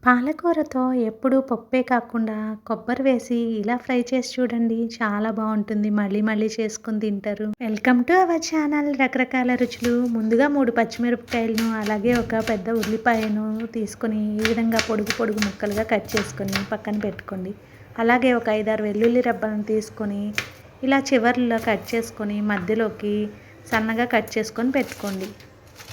పాలకూరతో ఎప్పుడూ పప్పే కాకుండా కొబ్బరి వేసి ఇలా ఫ్రై చేసి చూడండి. చాలా బావుంటుంది. మళ్ళీ మళ్ళీ చేసుకొని తింటారు. వెల్కమ్ టు అవర్ ఛానల్ రకరకాల రుచులు. ముందుగా 3 పచ్చిమిరపకాయలను అలాగే ఒక పెద్ద ఉల్లిపాయను తీసుకొని ఈ విధంగా పొడుగు పొడుగు ముక్కలుగా కట్ చేసుకొని పక్కన పెట్టుకోండి. అలాగే ఒక 5, 6 వెల్లుల్లి రెబ్బలను తీసుకొని ఇలా చివర్లో కట్ చేసుకొని మధ్యలోకి సన్నగా కట్ చేసుకొని పెట్టుకోండి.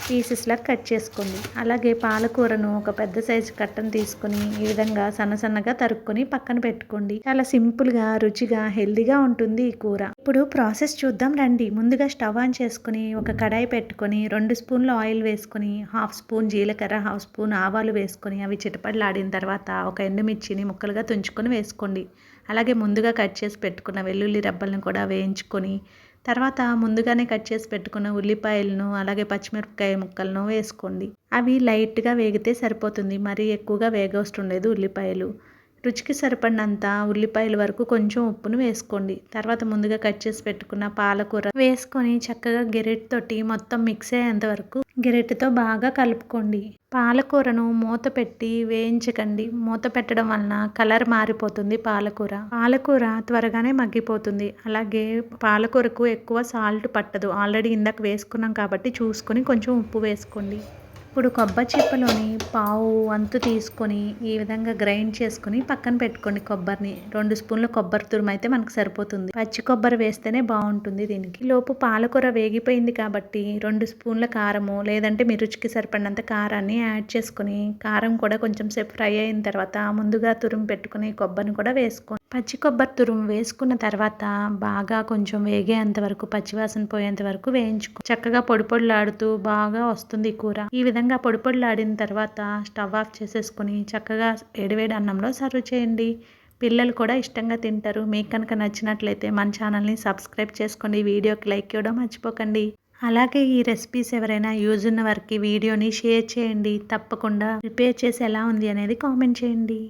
పీసెస్లా కట్ చేసుకోండి. అలాగే పాలకూరను ఒక పెద్ద సైజు కట్టను తీసుకొని ఈ విధంగా సన్నగా తరుక్కొని పక్కన పెట్టుకోండి. చాలా సింపుల్గా, రుచిగా, హెల్దీగా ఉంటుంది ఈ కూర. ఇప్పుడు ప్రాసెస్ చూద్దాం రండి. ముందుగా స్టవ్ ఆన్ చేసుకొని ఒక కడాయి పెట్టుకొని 2 స్పూన్లు ఆయిల్ వేసుకొని 1/2 స్పూన్ జీలకర్ర, 1/2 స్పూన్ ఆవాలు వేసుకొని అవి చిటపటలాడిన తర్వాత ఒక ఎండుమిర్చిని ముక్కలుగా తుంచుకొని వేసుకోండి. అలాగే ముందుగా కట్ చేసి పెట్టుకున్న వెల్లుల్లి రెబ్బలను కూడా వేయించుకొని తర్వాత ముందుగానే కట్ చేసి పెట్టుకున్న ఉల్లిపాయలను అలాగే పచ్చిమిరపకాయ ముక్కలను వేసుకోండి. అవి లైట్గా వేగితే సరిపోతుంది. మరీ ఎక్కువగా వేగవసరం లేదు ఉల్లిపాయలు. రుచికి సరిపడినంత ఉల్లిపాయల వరకు కొంచెం ఉప్పును వేసుకోండి. తర్వాత ముందుగా కట్ చేసి పెట్టుకున్న పాలకూర వేసుకొని చక్కగా గెరెట్తోటి మొత్తం మిక్స్ అయ్యేంత వరకు గెరెట్తో బాగా కలుపుకోండి. పాలకూరను మూత పెట్టి వేయించకండి. మూత పెట్టడం వలన కలర్ మారిపోతుంది పాలకూర త్వరగానే మగ్గిపోతుంది. అలాగే పాలకూరకు ఎక్కువ సాల్ట్ పట్టదు. ఆల్రెడీ ఇందాక వేసుకున్నాం కాబట్టి చూసుకొని కొంచెం ఉప్పు వేసుకోండి. ఇప్పుడు కొబ్బరి చిప్పలోని పావు వంతు తీసుకొని ఈ విధంగా గ్రైండ్ చేసుకొని పక్కన పెట్టుకోండి. కొబ్బరిని 2 స్పూన్ల కొబ్బరి తురుము అయితే మనకు సరిపోతుంది. పచ్చి కొబ్బరి వేస్తేనే బాగుంటుంది దీనికి. లోపు పాలకూర వేగిపోయింది కాబట్టి 2 స్పూన్ల కారము లేదంటే మీ రుచికి సరిపడినంత కారాన్ని యాడ్ చేసుకొని కారం కూడా కొంచెం సేపు ఫ్రై అయిన తర్వాత ముందుగా తురుము పెట్టుకుని కొబ్బరిని కూడా వేసుకోండి. పచ్చి కొబ్బరి తురుము వేసుకున్న తర్వాత బాగా కొంచెం వేగేంత వరకు పచ్చివాసన పోయేంత వరకు వేయించుకో. చక్కగా పొడి పొడిలాడుతూ బాగా వస్తుంది కూర. ఈ విధంగా పొడి పొడిలాడిన తర్వాత స్టవ్ ఆఫ్ చేసేసుకొని చక్కగా వేడివేడి అన్నంలో సర్వ్ చేయండి. పిల్లలు కూడా ఇష్టంగా తింటారు. మీకు కనుక నచ్చినట్లయితే మన ఛానల్ని సబ్స్క్రైబ్ చేసుకోండి. వీడియోకి లైక్ ఇవ్వడం మర్చిపోకండి. అలాగే ఈ రెసిపీస్ ఎవరైనా యూజ్ ఉన్న వారికి వీడియోని షేర్ చేయండి. తప్పకుండా ప్రిపేర్ చేసి ఎలా ఉంది అనేది కామెంట్ చేయండి.